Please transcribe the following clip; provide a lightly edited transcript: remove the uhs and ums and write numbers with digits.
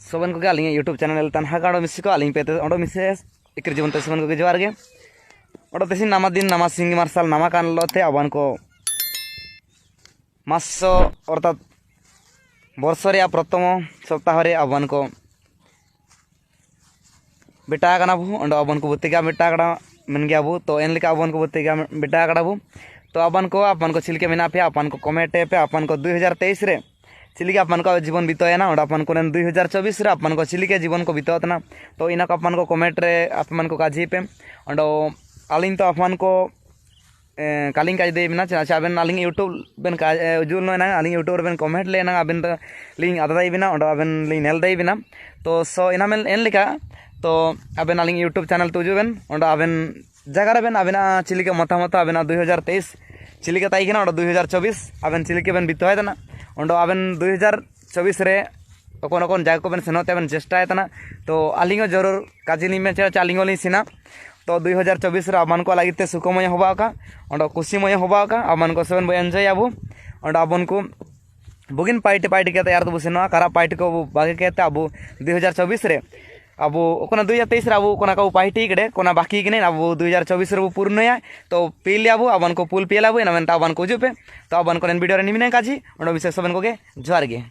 सोबन को Ali YouTube channel तनहागाड़ो मिसी को अली पे ओडो मिसे इक्र जीवन सोबन को जोहार गे ओडो तेसी नामा दिन नामा सिंगी मार्शल नामा कान लोते अबन को मासो अर्थात बर्षर प्रथम सप्ताह रे अबन को बेटा कना बु ओंडो अबन को बुत्तिगा बेटा कड़ा मन गया बु तो एन लिका अबन को बुत्तिगा बेटा कड़ा बु तो अपन को चिलके मेना पे अपन को कमेंट पे अपन को 2023 रे चिलिके अपन को जीवन बितोना और अपन को 2024 रे अपन को चिलिके जीवन को बितोतना तो इना को अपन को कमेंट रे अपन को काजी पे और अलिंग तो अपन को कालिंग काज दे बिना चा अबन अलिंग यूट्यूब बेन का जुल ना अलिंग यूट्यूब बेन कमेंट लेना अबन तो लिंग आदा दे बिना और अबन लिंग नेल दे बिना तो सो इना मेल एन लिका तो अबन अलिंग यूट्यूब चैनल तुजुबेन और अबन जगह बेन अबेना चिलिके मतामत अबेना 2023 चिलिके ताइकना और 2024 अबेन चिलिके बेन बितोयतना और अबेन 2024 रे ओकोन जगह को बेन सेनोते अबेन चेष्टायतना तो आलिंग जरूर काजिली में चालिंगोली सिना तो 2024 रे अबन को लागिते सुखमय होबाका और खुशीमय होबाका अबन को सेवन बो एंजॉय आबो और अबन को बुगिन पार्टी के तैयार तो सेनवा करा पार्टी को बागे केते अब 2024 रे अब 2023 रे अब कोना को पार्टी कड़े कोना बाकी के अब 2024 रे पूर्ण तो पील अब अबन को पुल पियल अब अबन को जुपे तो अबन को वीडियो रे निमिने काजी और विशेष सबन को जोहार गे।